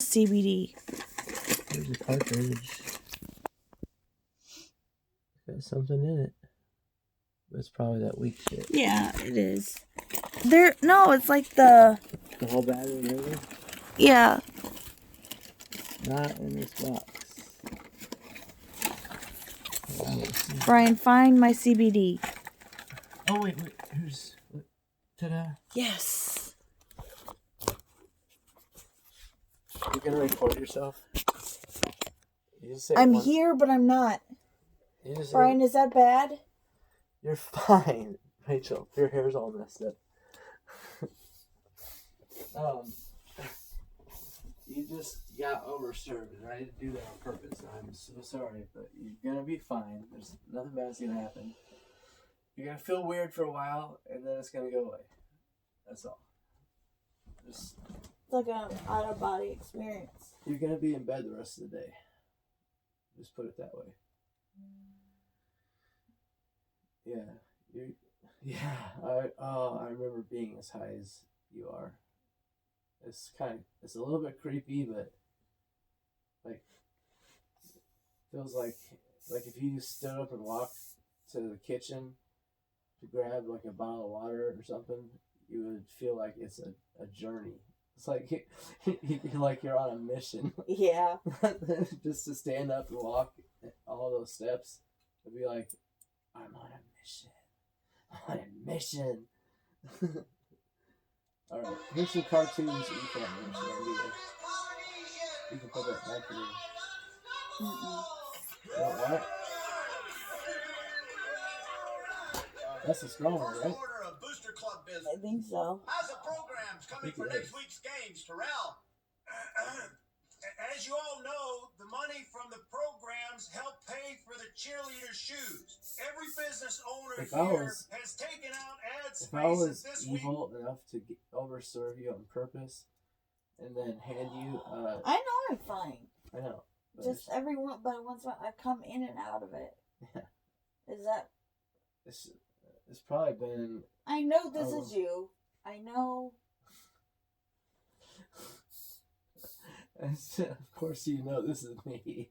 CBD. There's a cartridge. Got something in it. It's probably that weak shit. Yeah, it is. No, it's like the whole battery and everything? Yeah. Not in this box. Brian, find my CBD. Oh, wait. Here's... Ta-da. Yes. You're gonna record yourself? You just say I'm here, but I'm not. Brian, is that bad? You're fine, Rachel. Your hair's all messed up. You just got overserved, and I didn't do that on purpose. I'm so sorry, but you're gonna be fine. There's nothing bad's gonna happen. You're gonna feel weird for a while, and then it's gonna go away. That's all. It's like an out-of-body experience. You're gonna be in bed the rest of the day. Just put it that way. I remember being as high as you are. It's a little bit creepy, but like feels like if you stood up and walked to the kitchen to grab like a bottle of water or something, you would feel like it's a journey. It's like you're on a mission. Yeah. Just to stand up and walk all those steps, it'd be like, I'm on a mission. I'm on a mission. All right, here's some cartoons that you can't mention either. You can put that back in. What? That's a strong one, right? I think so. How's the programs coming for next week's games, Terrell? As you all know, the money from the programs help pay for the cheerleader shoes. Every business owner here has taken out ad space. If I was evil enough to overserve you on purpose and then hand you I know I'm fine. I know. Just every once in a while I come in and out of it. Yeah. Is that... It's probably been... I know this is you. I know... Of course you know this is me.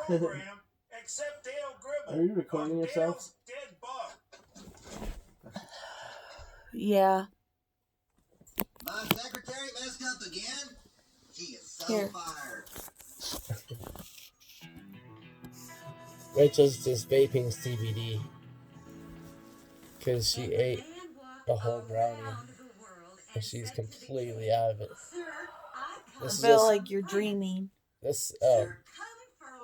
Program, except Dale Gribble. Are you recording yourself? Dead bug. Yeah. My secretary messed up again? She is so fired. Rachel's just vaping CBD because she ate a whole brownie and she's completely out of it. I feel like you're dreaming.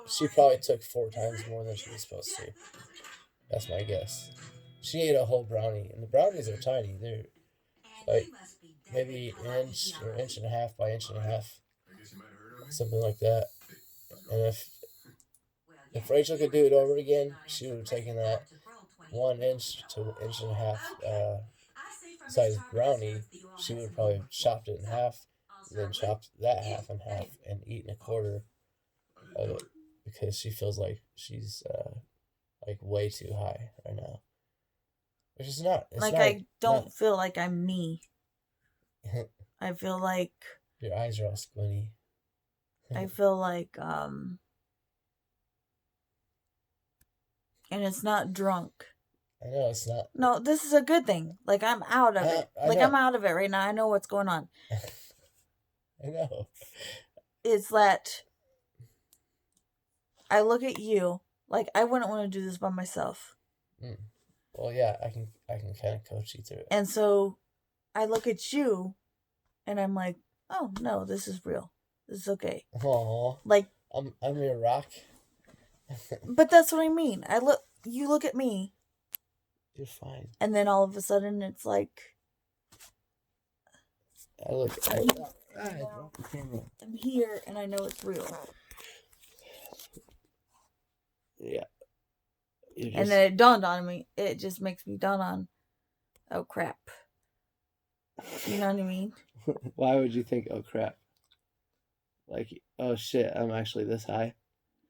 She probably took 4 times more than she was supposed to. That's my guess. She ate a whole brownie, and the brownies are tiny. They're like maybe an inch or inch and a half by inch and a half, something like that. And if Rachel could do it over again, she would have taken that 1 inch to inch and a half size brownie. She would have probably chopped it in half. Then chopped that half in half and eaten a quarter of it because she feels like she's like way too high right now, which is not. I don't feel like I'm me. I feel like your eyes are all squinty. I feel like and it's not drunk. I know it's not. No, this is a good thing. Like I'm out of it. I'm out of it right now. I know what's going on. I know. It's that I look at you like I wouldn't want to do this by myself. Well, yeah, I can kind of coach you through it. And so I look at you and I'm like, oh no, this is real. This is okay. Aww. Like I'm your rock. But that's what I mean. You look at me. You're fine. And then all of a sudden it's like I'm here and I know it's real. Yeah. And then it dawned on me. It just makes me dawn on, oh crap. You know what I mean? Why would you think, oh crap? Like, oh shit, I'm actually this high?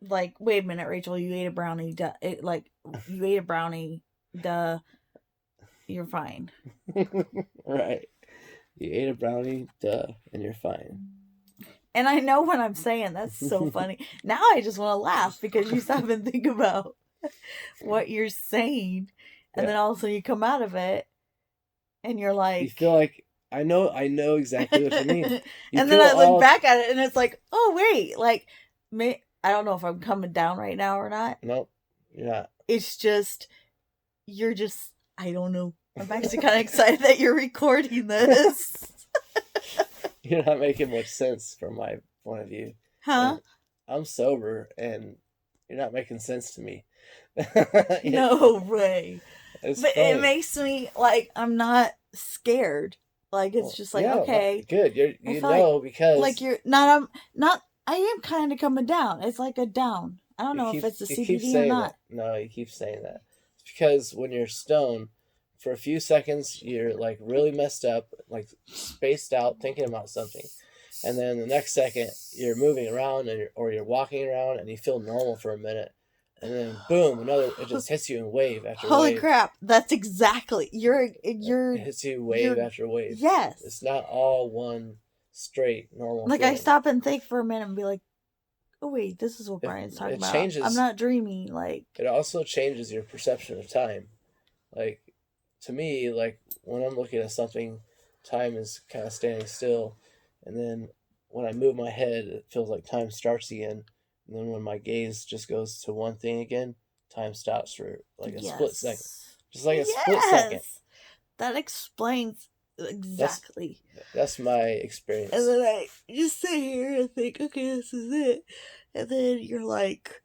Like, wait a minute, Rachel, you ate a brownie. You ate a brownie. Duh. You're fine. Right. You ate a brownie, duh, and you're fine. And I know what I'm saying. That's so funny. Now I just want to laugh because you stop and think about what you're saying. And then also you come out of it and you're like... You feel like, I know exactly what you mean. And then I look back at it and it's like, oh, wait. Like, I don't know if I'm coming down right now or not. Nope, you're not. It's just, you're just, I don't know. I'm actually kind of excited that you're recording this. You're not making much sense from my point of view. Huh? And I'm sober, and you're not making sense to me. No way. But funny. It makes me, like, I'm not scared. Like, it's just like, okay. Good. You know, like, because... Like, you're not, I am kind of coming down. It's like a down. I don't know if it's the CBD or not. That. No, you keep saying that. It's because when you're stoned, for a few seconds, you're like really messed up, like spaced out, thinking about something. And then the next second, you're moving around or you're walking around and you feel normal for a minute. And then boom, it just hits you in wave after wave. Holy crap. That's exactly. It hits you wave after wave. Yes. It's not all one straight normal Like feeling. I stop and think for a minute and be like, oh wait, this is what Brian's talking about. I'm not dreaming. Like, it also changes your perception of time. Like, to me, like when I'm looking at something, time is kind of standing still, and then when I move my head, it feels like time starts again. And then when my gaze just goes to one thing again, time stops for like a split second. Just like a split second. That explains exactly. That's my experience. And then I just sit here and think, okay, this is it. And then you're like...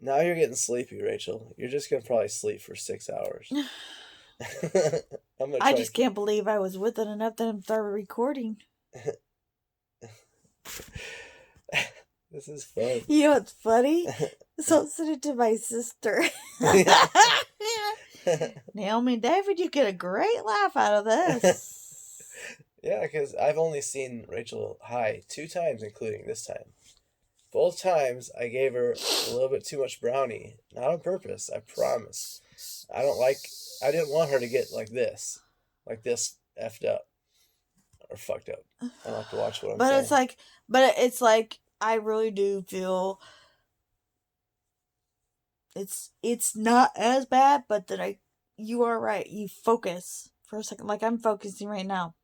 Now you're getting sleepy, Rachel. You're just going to probably sleep for 6 hours. I just can't believe I was with it enough that I'm started recording. This is fun. You know what's funny? So I'll send it to my sister. Naomi and David, you get a great laugh out of this. Yeah, because I've only seen Rachel high 2 times, including this time. Both times, I gave her a little bit too much brownie. Not on purpose, I promise. I didn't want her to get like this effed up. Or fucked up. I don't have to watch what I'm saying. It's like, I really do feel it's not as bad, but that you are right. You focus for a second. Like I'm focusing right now.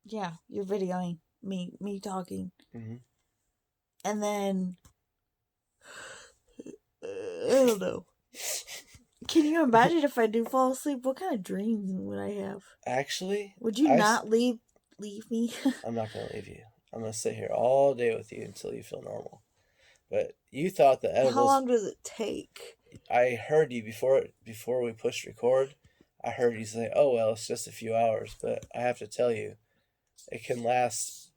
Yeah, you're videoing me talking. Mm-hmm. And then, I don't know. Can you imagine if I do fall asleep? What kind of dreams would I have? Actually, would you not leave me? I'm not going to leave you. I'm going to sit here all day with you until you feel normal. But you thought the edibles... How long does it take? I heard you before we pushed record. I heard you say, oh, well, it's just a few hours. But I have to tell you, it can last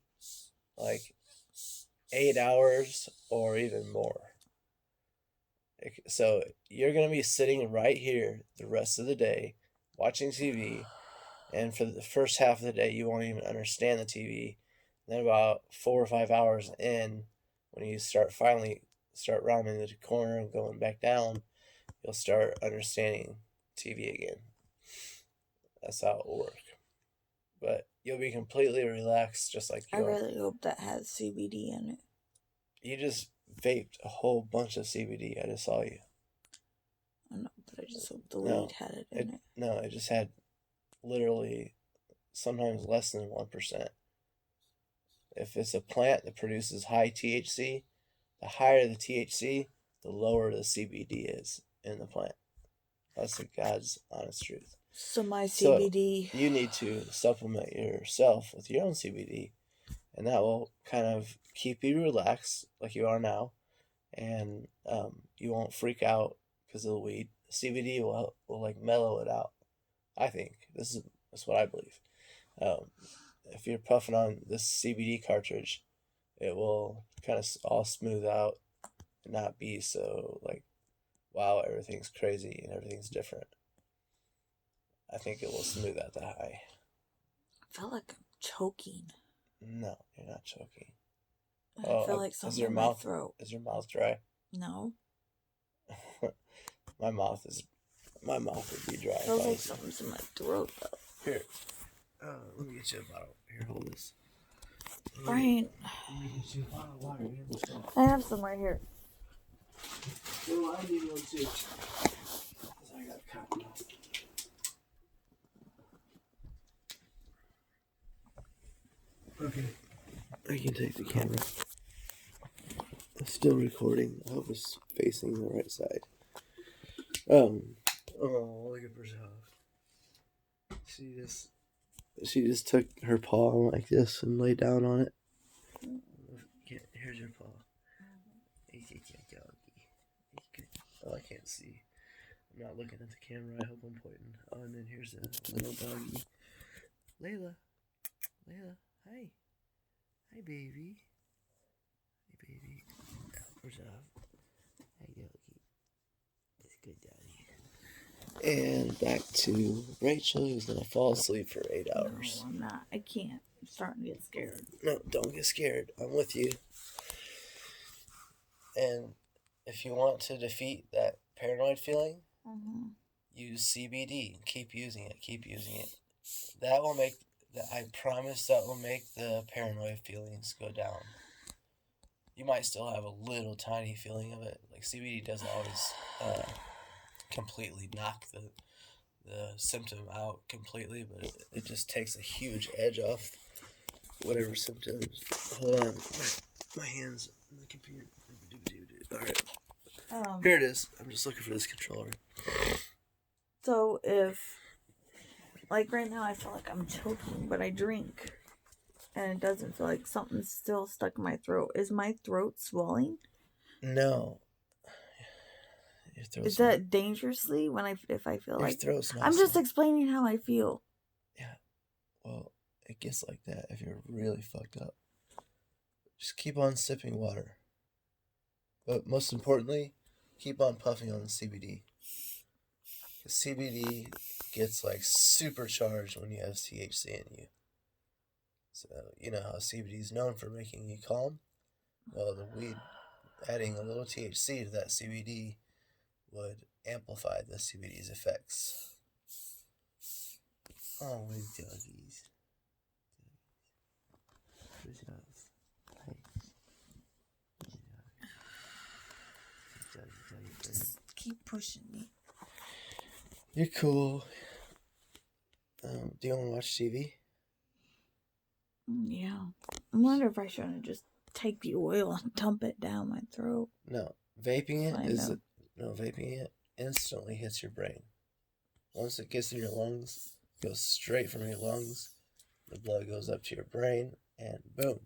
like 8 hours or even more. So you're going to be sitting right here the rest of the day watching TV, and for the first half of the day you won't even understand the TV. And then about 4 or 5 hours in, when you finally start rounding the corner and going back down, you'll start understanding TV again. That's how it will work. But you'll be completely relaxed, just like you are. I really hope that has CBD in it. You just vaped a whole bunch of CBD. I just saw you. I know, but I just hope the weed had it in it. No, it just had literally sometimes less than 1%. If it's a plant that produces high THC, the higher the THC, the lower the CBD is in the plant. That's the God's honest truth. So my CBD... So you need to supplement yourself with your own CBD, and that will kind of keep you relaxed like you are now, and you won't freak out because of the weed. CBD will like mellow it out. I think that's what I believe. If you're puffing on this CBD cartridge, it will kind of all smooth out and not be so like, wow, everything's crazy and everything's different. I think it will smooth out the high. I feel like I'm choking. No, you're not choking. I feel like something in my throat. Is your mouth dry? No. My mouth would be dry. It feels like something's in my throat, though. Here. Let me get you a bottle. Here, hold this. Brian, I have some right here. Well, I need one too. I got a copy. Okay. I can take the camera. It's still recording. I hope it's facing the right side. Oh, look at Brazil. See this? She just took her paw like this and laid down on it. Here's your paw. Oh, I can't see. I'm not looking at the camera. I hope I'm pointing. Oh, and then here's a little doggy. Layla. Hi. Hi, baby. Hey, baby. Where's up? Hey, doggy. It's good, daddy. And back to Rachel, who's going to fall asleep for 8 hours. No, I'm not. I can't. I'm starting to get scared. No, don't get scared. I'm with you. And if you want to defeat that paranoid feeling, use CBD. Keep using it. That will make... I promise that will make the paranoid feelings go down. You might still have a little tiny feeling of it. Like CBD doesn't always completely knock the symptom out completely, but it just takes a huge edge off whatever symptoms. Hold on, my hands on the computer. All right, here it is. I'm just looking for this controller. So if, like right now, I feel like I'm choking, but I drink, and it doesn't feel like something's still stuck in my throat. Is my throat swelling? No. Your throat's Is that dangerously if I feel your like throat's not I'm just swollen. explaining how I feel. Yeah. Well, it gets like that if you're really fucked up. Just keep on sipping water. But most importantly, keep on puffing on the CBD. The CBD gets like supercharged when you have THC in you. So, you know how CBD is known for making you calm? Well, the weed, adding a little THC to that CBD would amplify the CBD's effects. Oh, my doggies. Just keep pushing me. You're cool. Do you want to watch TV? Yeah. I wonder if I shouldn't just take the oil and dump it down my throat. No. Vaping it I know. vaping it instantly hits your brain. Once it gets in your lungs, it goes straight from your lungs. The blood goes up to your brain, and boom.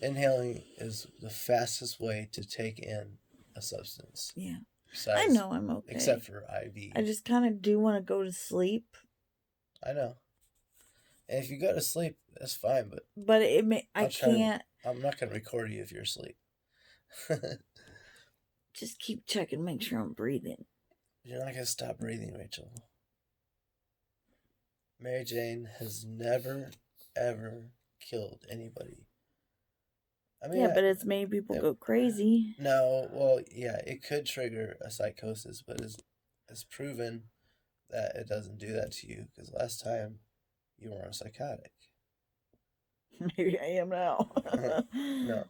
Inhaling is the fastest way to take in a substance. Yeah. Besides, I know I'm okay. Except for IV. I just kind of do want to go to sleep. I know. And if you go to sleep, that's fine, but I can't. I'm not going to record you if you're asleep. Just keep checking, make sure I'm breathing. You're not going to stop breathing, Rachel. Mary Jane has never, ever killed anybody. I mean, yeah, but it's made people go crazy. No, well, yeah, it could trigger a psychosis, but it's proven that it doesn't do that to you, because last time you were a psychotic. Maybe I am now. No,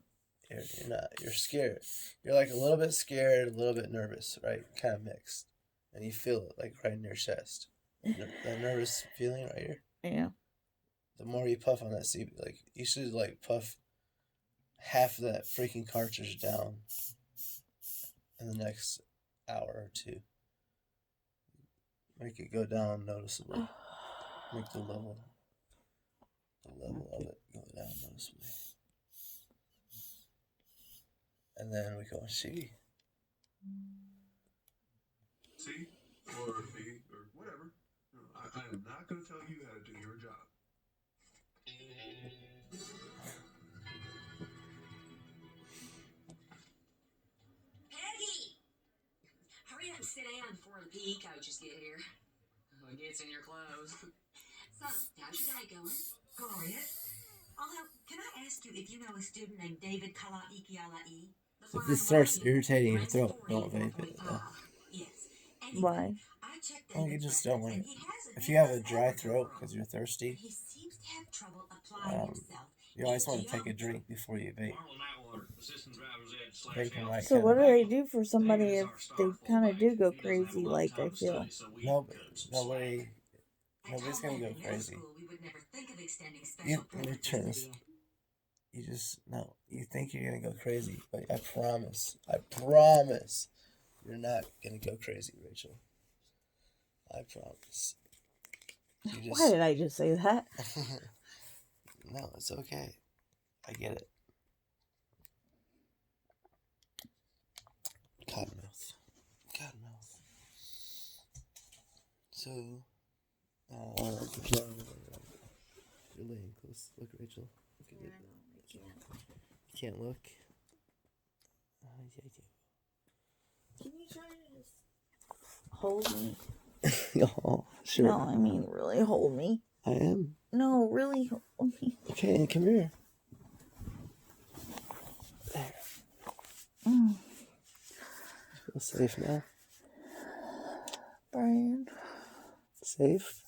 you're not. You're scared. You're like a little bit scared, a little bit nervous, right? Kind of mixed. And you feel it like right in your chest. That nervous feeling right here. Yeah. The more you puff on that CB, like you should like puff half of that freaking cartridge down in the next hour or two. Make it go down noticeably. Make the level of it go down noticeably. And then we go and see. C or B or whatever. I am not going to tell you how to do your job. Peggy! Hurry up and sit down before the PE coaches get here. Oh, it gets in your clothes. So, how's your day going? Glorious. Although, can I ask you if you know a student named David Kalaikialai? If this starts irritating your throat, don't vape it. Yes. Why? Well, you just don't want it. If you have a dry throat because you're thirsty, have trouble applying himself. You always want to take a drink before you vape. Vaping might So kinda- what do they do for somebody if they kind of do go crazy? Like I feel. Nobody's gonna go crazy. Let me turn this. You just no. You think you're gonna go crazy, but I promise, you're not gonna go crazy, Rachel. I promise. You Why did I just say that? No, it's okay. I get it. Cottonmouth. So, you're laying close. Look, Rachel. Look at it. You can't look. Can you try to just hold me? Oh, sure. No, I mean really hold me. I am. No, really hold me. Okay, come here. There. Feel safe now? Brian, Safe?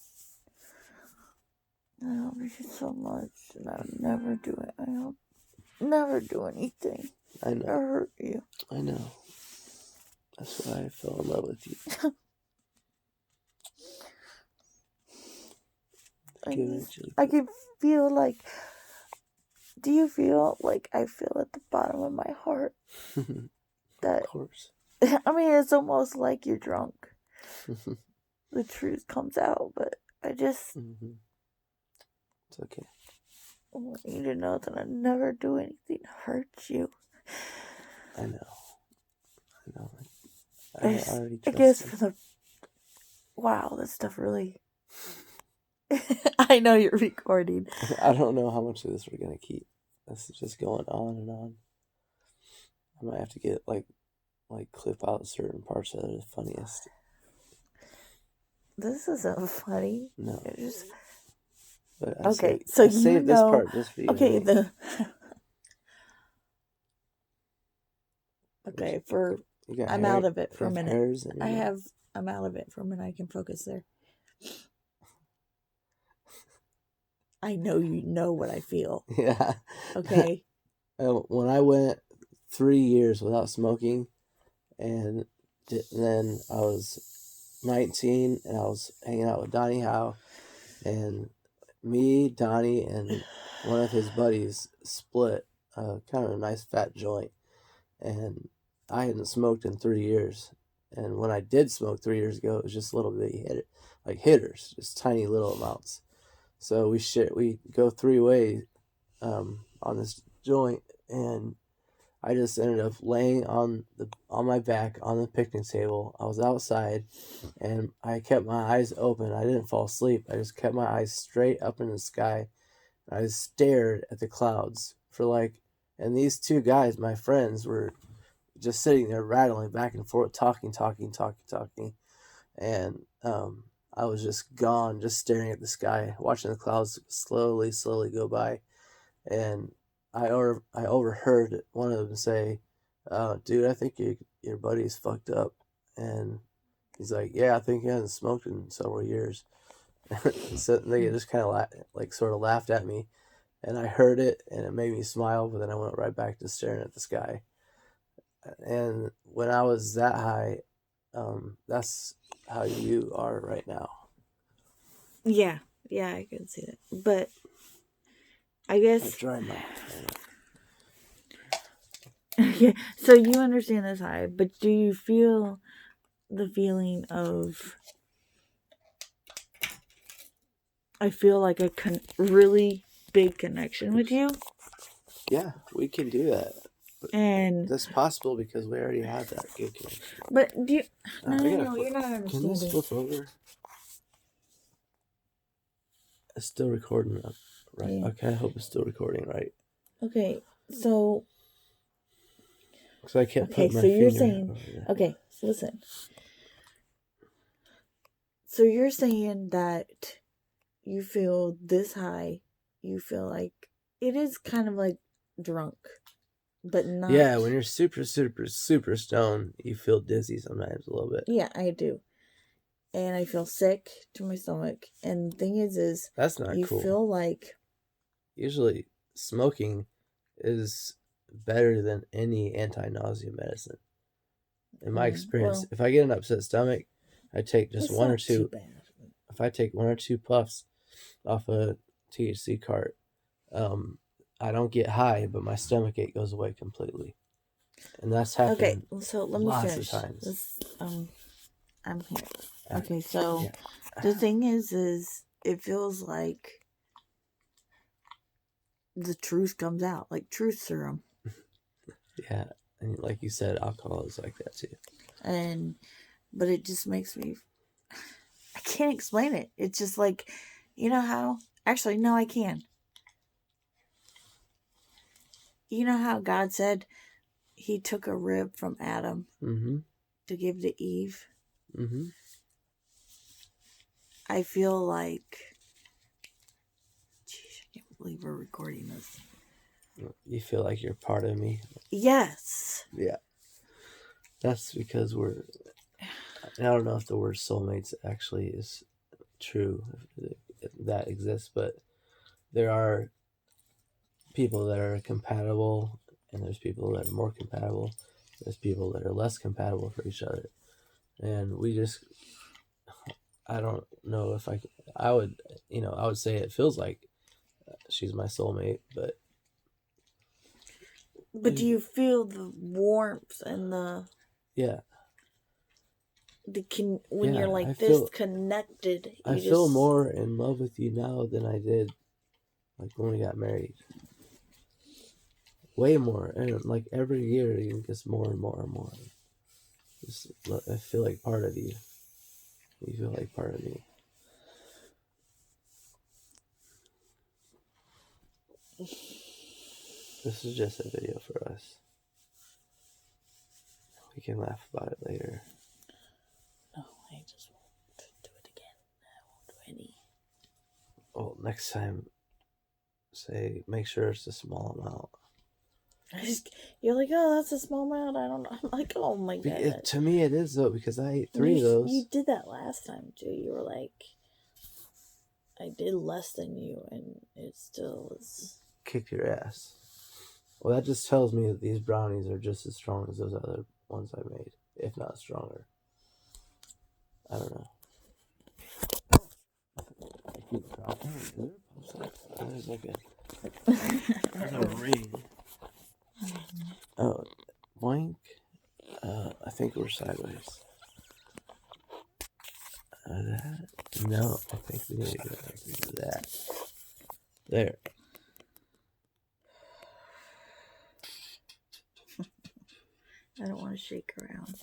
I love you so much, and I'll never do it. I'll never do anything I to know. hurt you. I know. That's why I fell in love with you. I can feel like. Do you feel like I feel at the bottom of my heart that? Of course. I mean, it's almost like you're drunk. The truth comes out, but I just It's okay. want you to know that I never do anything to hurt you. I know. I already I trust guess you. for the. Wow, this stuff really. I know you're recording. I don't know how much of this we're gonna keep. This is just going on and on. I might have to get like clip out certain parts that are the funniest. This isn't funny. No. It just. But Okay, so you saved this know. part just for you. Okay, honey. Okay, for. You got I'm hair- out of it for you a have minute. hairs and you got- I'm out of it for a minute. I can focus there. I know you know what I feel. Yeah. Okay. When I went 3 years without smoking, and then I was 19 and I was hanging out with Donnie Howe, and me, Donnie, and one of his buddies split kind of a nice fat joint, and I hadn't smoked in 3 years. And when I did smoke 3 years ago, it was just little bitty hitters, just tiny little amounts. So we go 3 ways on this joint, and I just ended up laying on my back on the picnic table. I was outside, and I kept my eyes open. I didn't fall asleep. I just kept my eyes straight up in the sky. I just stared at the clouds and these 2 guys, my friends, were just sitting there rattling back and forth, talking, and I was just gone, just staring at the sky, watching the clouds slowly go by, and I overheard one of them say, "Dude, I think your buddy's fucked up," and he's like, "Yeah, I think he hasn't smoked in several years." So they just kind of sort of laughed at me, and I heard it, and it made me smile, but then I went right back to staring at the sky. And when I was that high, that's how you are right now. Yeah, I can see that. But I guess. Dry mouth. Yeah, so you understand this high, but do you feel the feeling of? I feel like a really big connection with you. Yeah, we can do that. And that's possible because we already have that good connection. But do you? No, Can you're not understanding. this flip over? It's still recording, right? Yeah. Okay, I hope it's still recording, right? Okay, so. Because I can't Okay, put my so you're finger saying. over there. Okay, listen. So you're saying that you feel this high, you feel like it is kind of like drunk, but not. Yeah, when you're super stoned, you feel dizzy sometimes a little bit. Yeah, I do. and I feel sick to my stomach. And the thing is That's not you cool. feel like Usually, smoking is better than any anti-nausea medicine. In my experience, well, if I get an upset stomach, I take just it's one or not too two. bad. If I take 1 or 2 puffs off a THC cart, I don't get high, but my stomach ache goes away completely. And that's happened. Okay, so let me lots finish. of times. This, I'm here. Uh, Okay, so yeah. the thing is it feels like the truth comes out, like truth serum. Yeah, and like you said, alcohol is like that too. But it just makes me, I can't explain it. It's just like, you know how, actually, no, I can. You know how God said he took a rib from Adam Mm-hmm. to give to Eve? Mm-hmm. I feel like, geez, I can't believe we're recording this. You feel like you're part of me. Yes. Yeah. That's because I don't know if the word soulmates actually is true, if that exists, but there are people that are compatible, and there's people that are more compatible. There's people that are less compatible for each other. And I don't know if I would say it feels like she's my soulmate, but do you feel the warmth and yeah, when Yeah, you're like I this feel- connected? I feel more in love with you now than I did like when we got married. Way more, and like every year it gets more and more and more. I feel like part of you. You feel like part of me. This is just a video for us. We can laugh about it later. No, I just won't do it again. I won't do any. Well, next time, make sure it's a small amount. You're like, oh, that's a small amount. I don't know. I'm like, oh my god. To me, it is though, because I ate 3 of those. You did that last time too. You were like, I did less than you, and it still was. Kick your ass. Well, that just tells me that these brownies are just as strong as those other ones I made, if not stronger. I don't know. There's like a ring. Oh, blank. I think we're sideways. That? No, I think we need to go like that. There. I don't want to shake around.